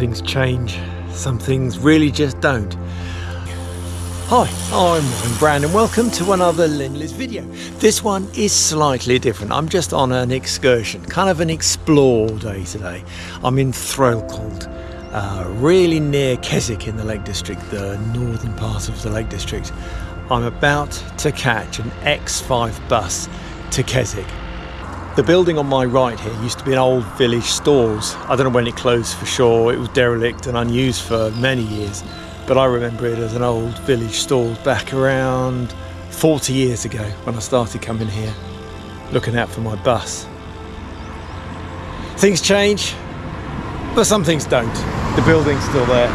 things change, some things really just don't. Hi, I'm Ryan Brand and welcome to another Linleys video. This one is slightly different. I'm just on an excursion, kind of an explore day today. I'm in Threlkeld, really near Keswick in the Lake District, the northern part of the Lake District. I'm about to catch an X5 bus to Keswick. The building on my right here used to be an old village stores. I don't know when it closed for sure. It was derelict and unused for many years, but I remember it as an old village stores back around 40 years ago when I started coming here, looking out for my bus. Things change, but some things don't. The building's still there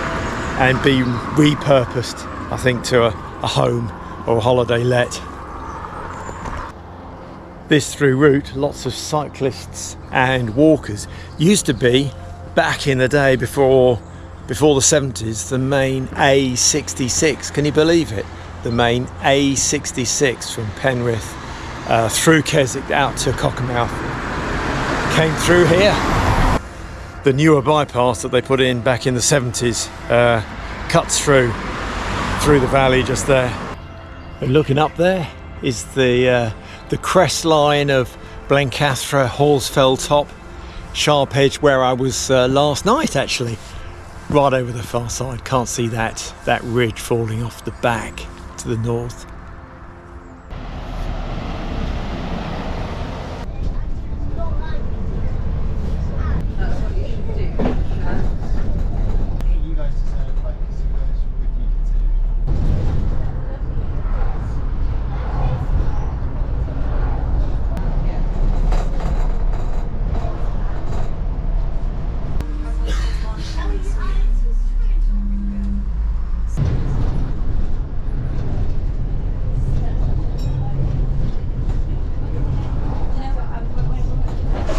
and being repurposed, I think, to a home or a holiday let. This through route, lots of cyclists and walkers. Used to be, back in the day before the 70s, the main A66. Can you believe it? The main A66 from Penrith through Keswick out to Cockermouth came through here. The newer bypass that they put in back in the 70s cuts through the valley just there. And looking up there is the crest line of Blencathra, Horsfell Top, Sharp Edge, where I was last night actually, right over the far side. Can't see that ridge falling off the back to the north.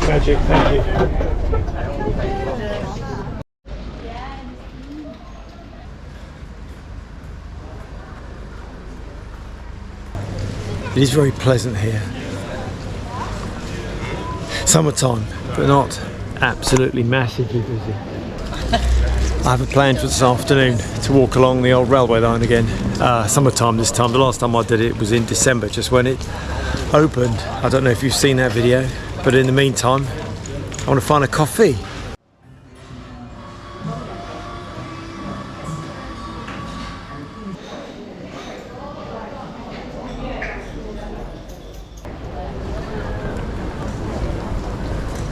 Magic, thank you. It is very pleasant here. Summertime, but not absolutely massively busy. I have a plan for this afternoon to walk along the old railway line again. Summertime this time. The last time I did it was in December, just when it opened. I don't know if you've seen that video. But in the meantime, I want to find a coffee.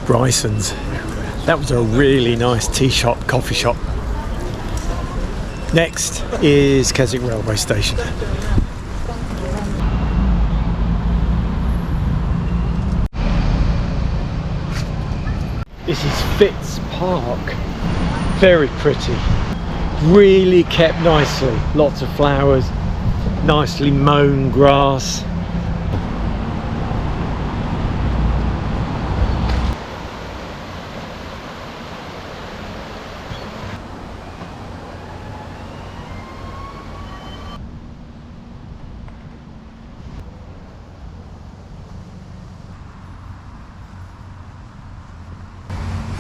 Bryson's. That was a really nice tea shop, coffee shop. Next is Keswick Railway Station. This is Fitz Park, very pretty, really kept nicely, lots of flowers, nicely mown grass.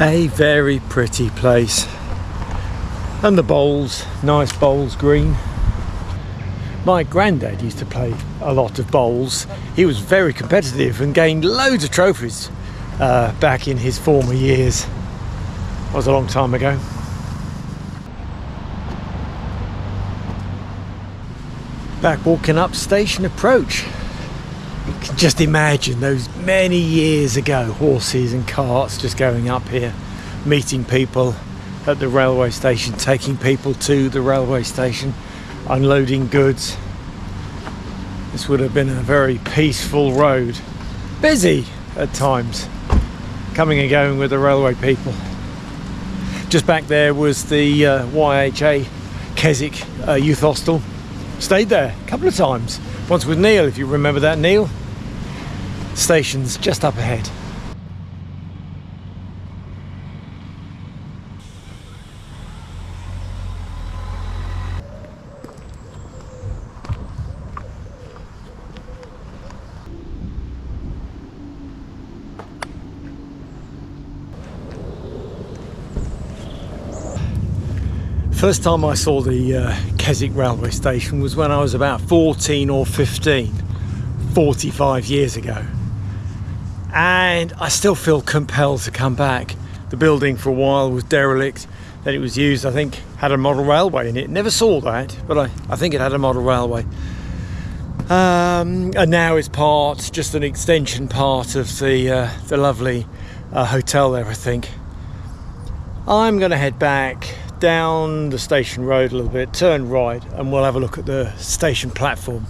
A very pretty place, and the bowls, nice bowls, green. My granddad used to play a lot of bowls. He was very competitive and gained loads of trophies back in his former years. That was a long time ago. Back walking up Station Approach. You can just imagine those many years ago, horses and carts just going up here, meeting people at the railway station, taking people to the railway station, unloading goods. This would have been a very peaceful road, busy at times, coming and going with the railway people. Just back there was the YHA Keswick Youth Hostel. Stayed there a couple of times. Once with Neil, if you remember that, Neil. Station's just up ahead. First time I saw the Keswick railway station was when I was about 14 or 15, 45 years ago. And I still feel compelled to come back. The building for a while was derelict, then it was used, I think, had a model railway in it. Never saw that, but I think it had a model railway. And now it's just an extension part of the lovely hotel there, I think. I'm going to head back down the station road a little bit, turn right, and we'll have a look at the station platform.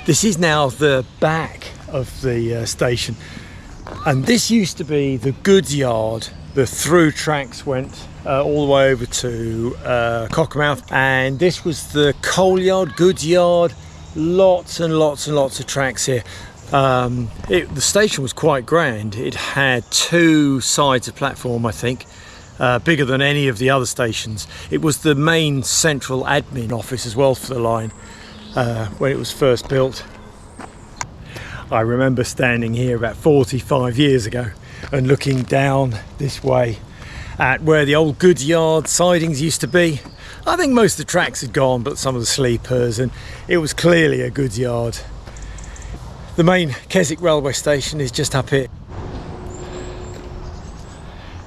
This is now the back of the station, and this used to be the goods yard. The through tracks went all the way over to Cockermouth, and this was the coal yard, goods yard. Lots and lots and lots of tracks here. The station was quite grand. It had two sides of platform, I think, bigger than any of the other stations. It was the main central admin office as well for the line when it was first built. I remember standing here about 45 years ago and looking down this way at where the old goods yard sidings used to be. I think most of the tracks had gone, but some of the sleepers, and it was clearly a goods yard. The main Keswick railway station is just up here.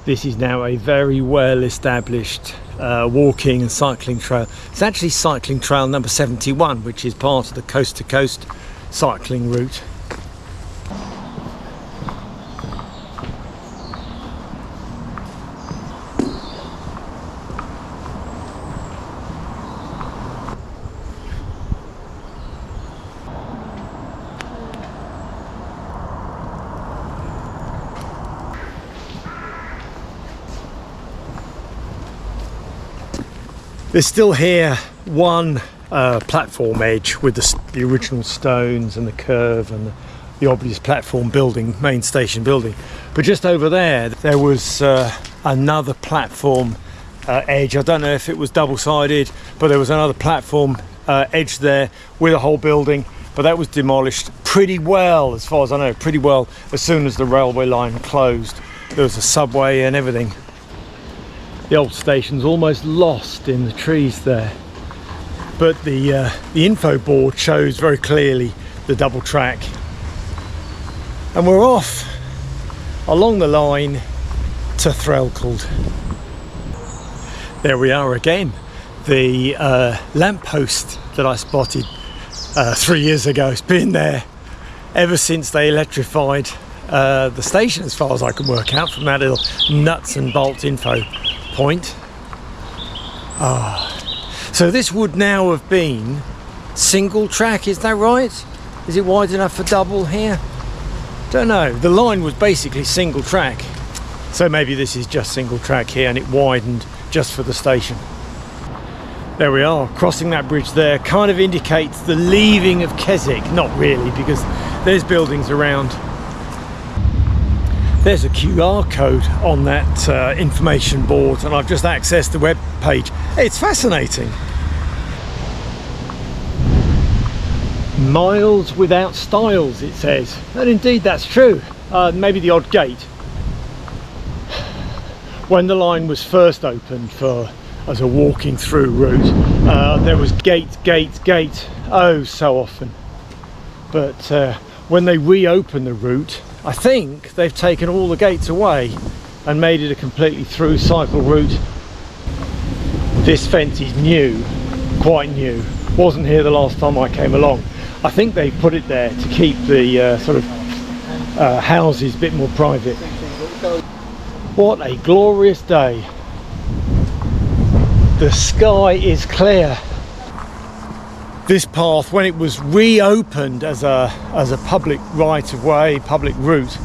This is now a very well established walking and cycling trail. It's actually cycling trail number 71, which is part of the coast to coast cycling route. There's still here one platform edge with the original stones and the curve and the obvious platform building, main station building. But just over there was another platform edge. I don't know if it was double-sided, but there was another platform edge there with a whole building, but that was demolished pretty well, as far as I know, pretty well as soon as the railway line closed. There was a subway and everything. The old station's almost lost in the trees there, but the info board shows very clearly the double track, and we're off along the line to Threlkeld. There we are again, the lamppost that I spotted 3 years ago. It's been there ever since they electrified the station, as far as I can work out from that little nuts and bolts info point. So this would now have been single track, is that right? Is it wide enough for double here? Don't know. The line was basically single track, so maybe this is just single track here and it widened just for the station. There we are, crossing that bridge there kind of indicates the leaving of Keswick. Not really, because there's buildings around. There's a QR code on that information board, and I've just accessed the web page. It's fascinating. Miles without stiles, it says, and indeed that's true. Maybe the odd gate. When the line was first opened as a walking through route, there was gate, oh so often. But when they reopened the route, I think they've taken all the gates away and made it a completely through cycle route. This fence is new, quite new. Wasn't here the last time I came along. I think they put it there to keep the sort of houses a bit more private. What a glorious day. The sky is clear. This path, when it was reopened as a public right-of-way, public route,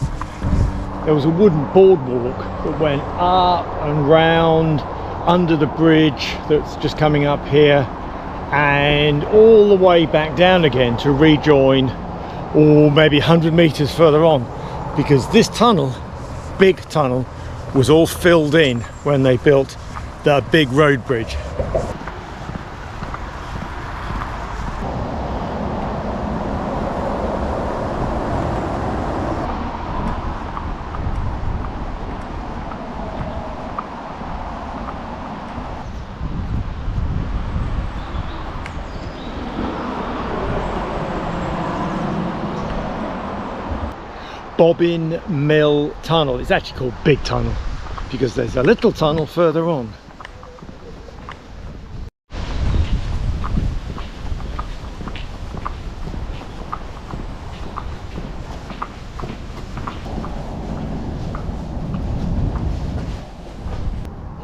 there was a wooden boardwalk that went up and round under the bridge that's just coming up here and all the way back down again to rejoin, or maybe 100 meters further on, because this tunnel, big tunnel, was all filled in when they built the big road bridge. Bobbin Mill Tunnel. It's actually called Big Tunnel because there's a little tunnel further on.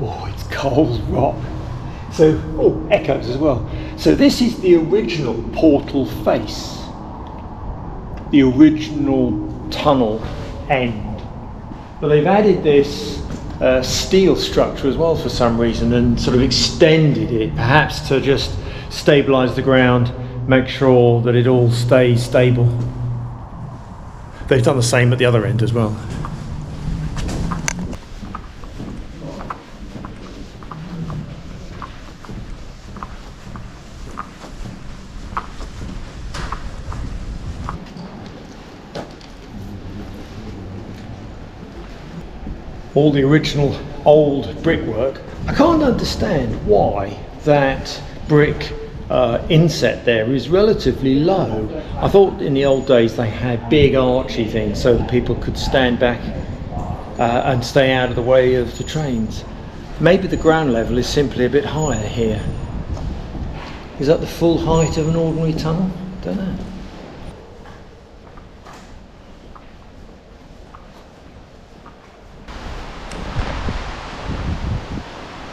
Oh, it's cold rock. So, oh, echoes as well. So this is the original portal face, the original tunnel end. But they've added this steel structure as well for some reason and sort of extended it, perhaps to just stabilise the ground, make sure that it all stays stable. They've done the same at the other end as well. All the original old brickwork. I can't understand why that brick inset there is relatively low. I thought in the old days they had big archy things so that people could stand back and stay out of the way of the trains. Maybe the ground level is simply a bit higher here. Is that the full height of an ordinary tunnel? Don't know.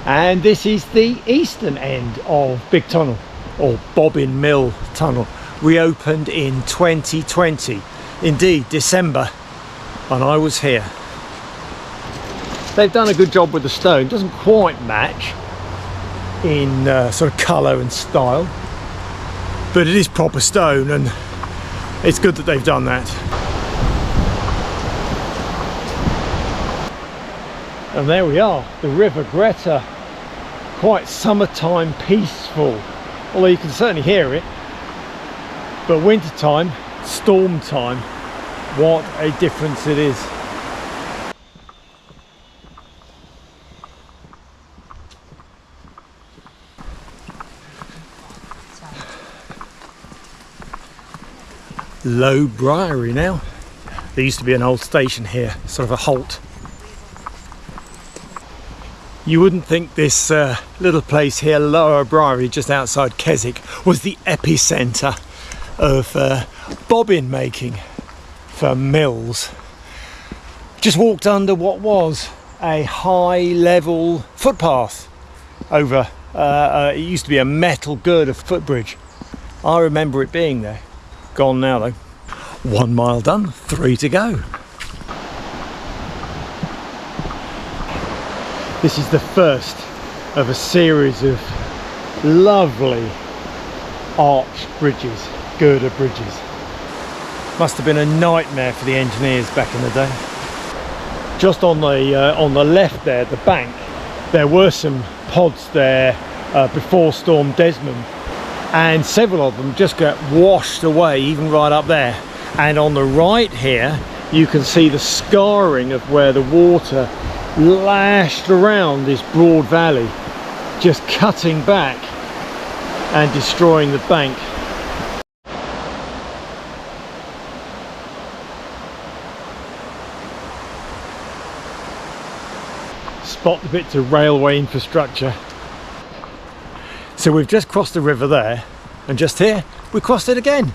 And this is the eastern end of Big Tunnel, or Bobbin Mill Tunnel, reopened in 2020, indeed December, and I was here. They've done a good job with the stone. Doesn't quite match in sort of colour and style, but it is proper stone, and it's good that they've done that. And there we are, the River Greta. Quite summertime peaceful, although you can certainly hear it. But winter time, storm time, what a difference it is. Low Briery now. There used to be an old station here, sort of a halt. You wouldn't think this little place here, Lower Briery, just outside Keswick, was the epicentre of bobbin making for mills. Just walked under what was a high level footpath over, it used to be a metal girder footbridge. I remember it being there. Gone now though. 1 mile done, 3 to go. This is the first of a series of lovely arched bridges, girder bridges. Must have been a nightmare for the engineers back in the day. Just on the left there, the bank, there were some pods there before Storm Desmond, and several of them just got washed away, even right up there. And on the right here, you can see the scarring of where the water lashed around this broad valley, just cutting back and destroying the bank. Spot the bits of railway infrastructure. So we've just crossed the river there, and just here we crossed it again.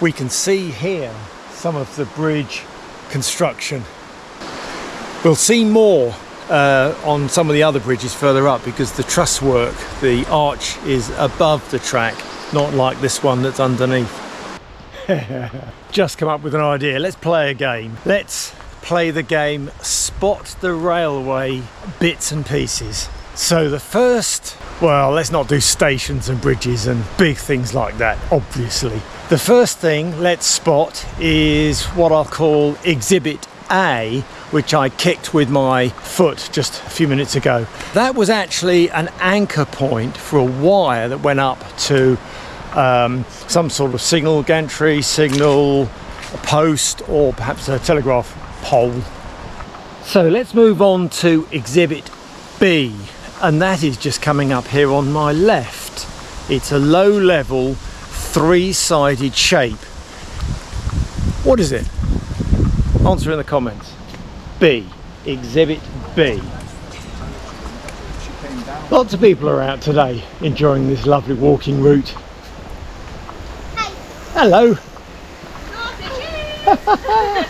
We can see here some of the bridge construction. We'll see more on some of the other bridges further up because the truss work, the arch is above the track, not like this one that's underneath. Just come up with an idea. Let's play a game. Let's play the game Spot the Railway Bits and Pieces. So the first, well, let's not do stations and bridges and big things like that, obviously. The first thing let's spot is what I'll call Exhibit A, which I kicked with my foot just a few minutes ago. That was actually an anchor point for a wire that went up to some sort of signal gantry, signal post, or perhaps a telegraph pole. So let's move on to Exhibit B, and that is just coming up here on my left. It's a low-level, three-sided shape. What is it? Answer in the comments. B. Exhibit B. Lots of people are out today enjoying this lovely walking route. Hi. Hello. Hello.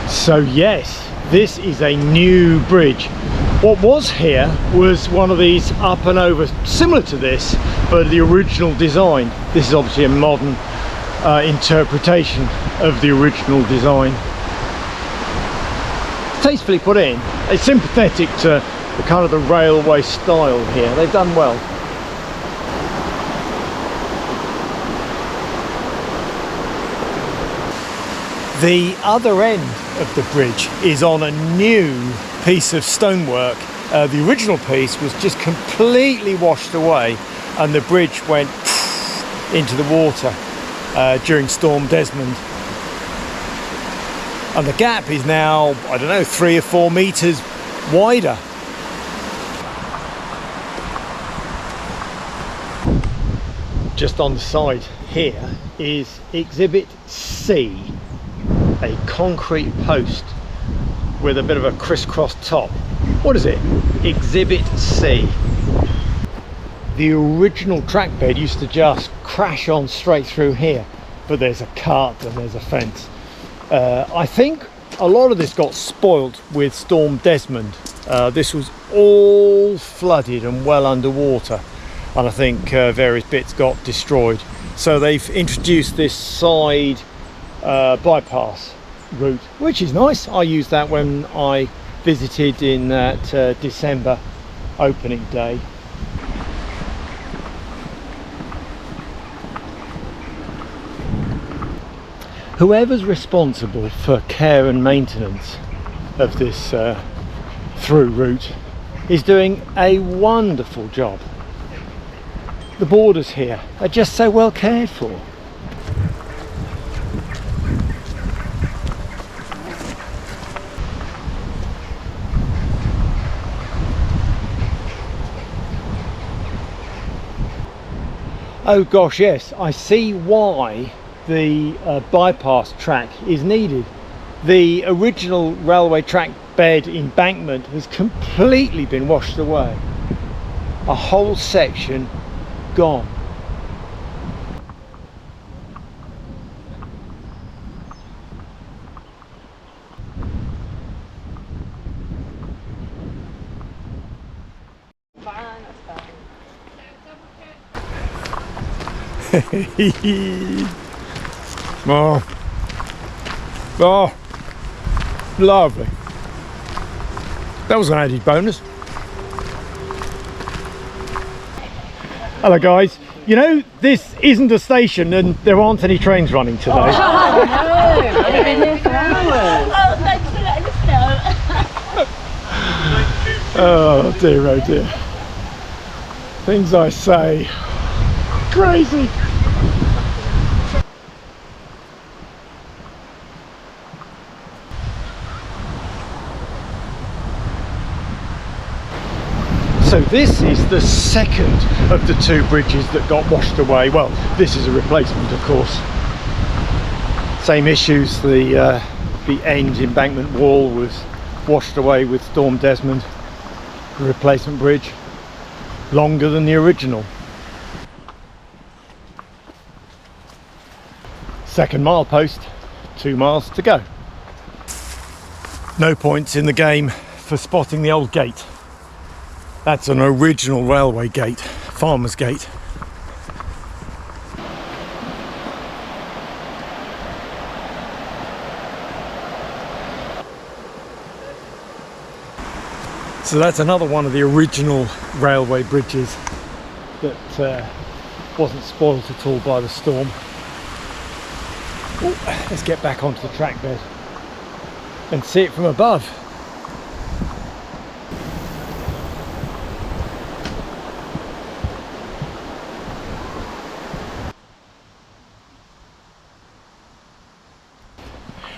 So yes, this is a new bridge. What was here was one of these up and over, similar to this, but the original design. This is obviously a modern interpretation of the original design. Tastefully put in. It's sympathetic to the kind of the railway style here. They've done well. The other end of the bridge is on a new piece of stonework. The original piece was just completely washed away, and the bridge went into the water during Storm Desmond. And the gap is now, I don't know, 3 or 4 meters wider. Just on the side here is Exhibit C, a concrete post with a bit of a crisscross top. What is it? Exhibit C. The original track bed used to just crash on straight through here, but there's a cut and there's a fence. I think a lot of this got spoilt with Storm Desmond. This was all flooded and well underwater, and I think various bits got destroyed. So they've introduced this side bypass route, which is nice. I used that when I visited in that December opening day. Whoever's responsible for care and maintenance of this through route is doing a wonderful job. The borders here are just so well cared for. Oh gosh, yes, I see why the bypass track is needed. The original railway track bed embankment has completely been washed away. A whole section gone. Oh, oh, lovely. That was an added bonus. Hello guys, you know this isn't a station and there aren't any trains running today. Oh, no. I've been here for hours. Oh, thanks for letting us know. Oh dear. Things I say. Crazy. So this is the second of the 2 bridges that got washed away. Well, this is a replacement, of course. Same issues. The end embankment wall was washed away with Storm Desmond. The replacement bridge, longer than the original. Second milepost, 2 miles to go. No points in the game for spotting the old gate. That's an original railway gate, farmer's gate. So that's another one of the original railway bridges that wasn't spoilt at all by the storm. Ooh, let's get back onto the track bed and see it from above.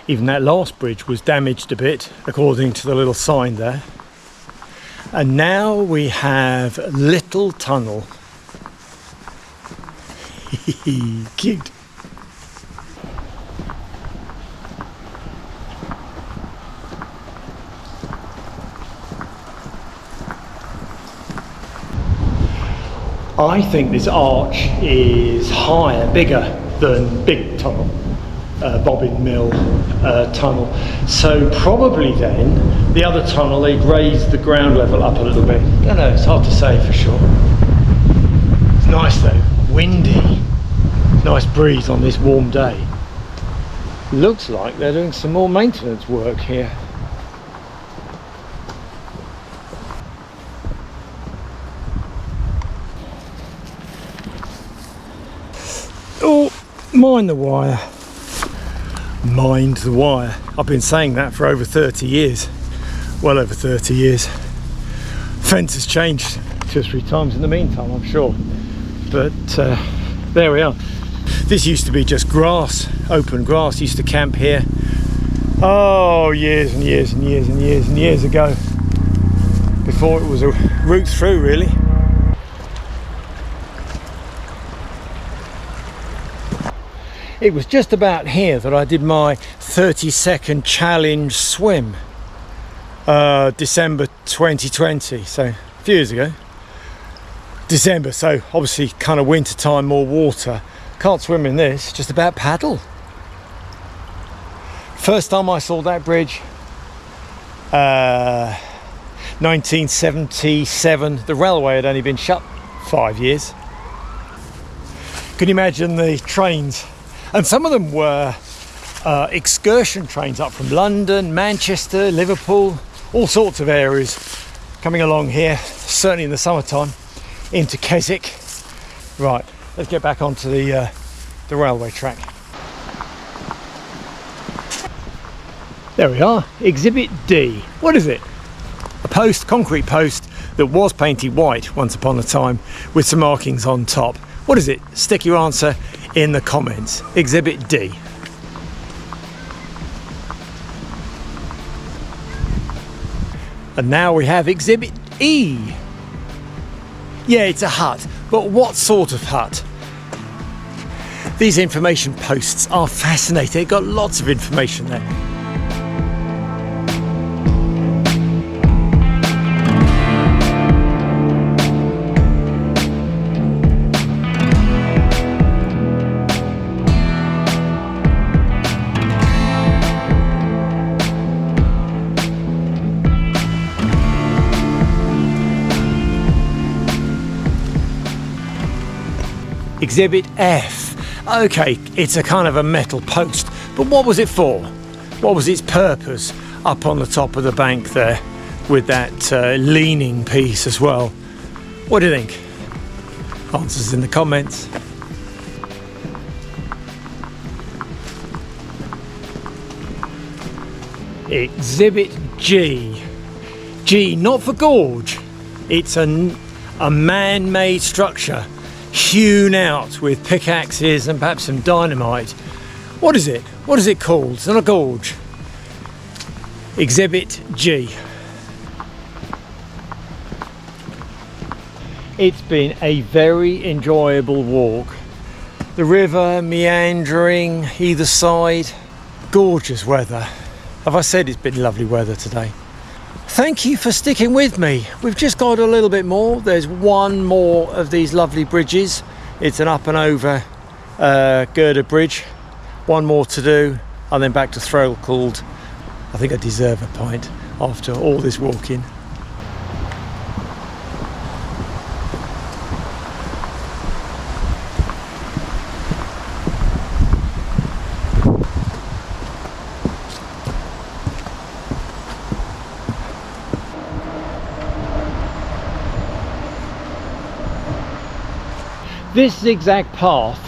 Even that last bridge was damaged a bit, according to the little sign there. And now we have Little Tunnel. Cute. I think this arch is higher, bigger than Big Tunnel, Bobbin Mill tunnel. So probably then, the other tunnel, they'd raised the ground level up a little bit. I don't know, it's hard to say for sure. It's nice though, windy. Nice breeze on this warm day. Looks like they're doing some more maintenance work here. Oh, mind the wire. Mind the wire. I've been saying that for over 30 years. Well over 30 years. Fence has changed 2 or 3 times in the meantime, I'm sure. But there we are. This used to be just grass, open grass. Used to camp here. Oh, years and years and years and years and years ago. Before it was a route through, really. It was just about here that I did my 30-second challenge swim. December 2020, so a few years ago. December, so obviously kind of winter time, more water. Can't swim in this, just about paddle. First time I saw that bridge, 1977. The railway had only been shut 5 years. Can you imagine the trains? And some of them were excursion trains up from London, Manchester, Liverpool, all sorts of areas coming along here, certainly in the summertime, into Keswick. Right, let's get back onto the railway track. There we are, Exhibit D. What is it? A post, concrete post that was painted white once upon a time with some markings on top. What is it? Stick your answer in the comments. Exhibit D. And now we have Exhibit E. Yeah, it's a hut, but what sort of hut? These information posts are fascinating. They've got lots of information there. Exhibit F. Okay, it's a kind of a metal post, but what was it for? What was its purpose up on the top of the bank there with that leaning piece as well? What do you think? Answers in the comments. Exhibit G. G, not for gorge. It's a man-made structure hewn out with pickaxes and perhaps some dynamite. What is it? What is it called? It's not a gorge. Exhibit G. It's been a very enjoyable walk. The river meandering either side. Gorgeous weather. Have I said it's been lovely weather today? Thank you for sticking with me. We've just got a little bit more. There's one more of these lovely bridges. It's an up and over girder bridge. One more to do, and then back to Threlkeld. I think I deserve a pint after all this walking. This zigzag path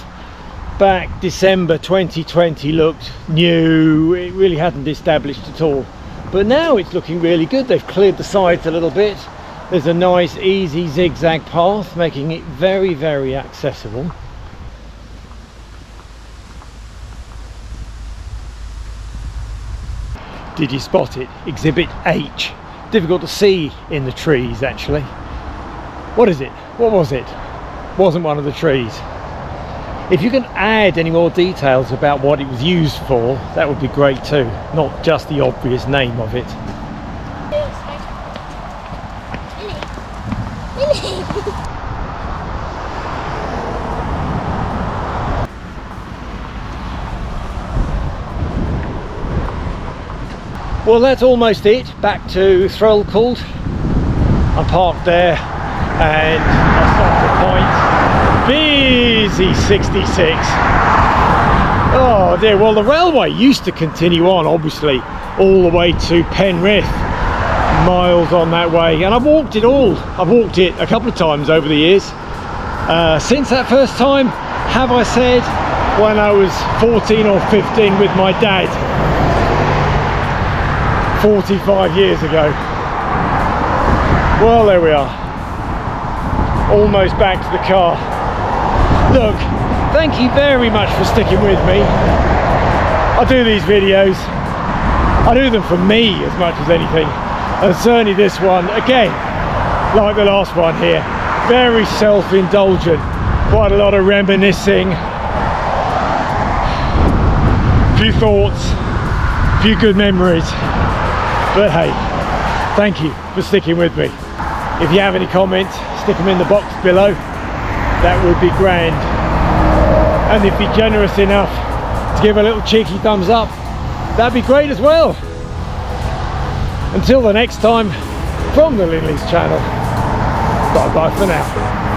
back December 2020 looked new. It really hadn't established at all, but now it's looking really good. They've cleared the sides a little bit. There's a nice easy zigzag path, making it very, very accessible. Did you spot it? Exhibit H. Difficult to see in the trees, actually. What is it? What was it? Wasn't one of the trees. If you can add any more details about what it was used for, that would be great too. Not just the obvious name of it. Well, that's almost it. Back to Threlkeld. I'm parked there and I stopped at point. Busy 66. Oh dear, well the railway used to continue on, obviously, all the way to Penrith. Miles on that way, and I've walked it all. I've walked it a couple of times over the years. Since that first time, have I said, when I was 14 or 15 with my dad. 45 years ago. Well, there we are, almost back to the car. Look, thank you very much for sticking with me. I do these videos, I do them for me as much as anything, and certainly this one, again, like the last one here, very self-indulgent, quite a lot of reminiscing, few thoughts, few good memories. But hey, thank you for sticking with me. If you have any comments, stick them in the box below. That would be grand. And if you're generous enough to give a little cheeky thumbs up, that'd be great as well. Until the next time, from the Linleys channel, bye bye for now.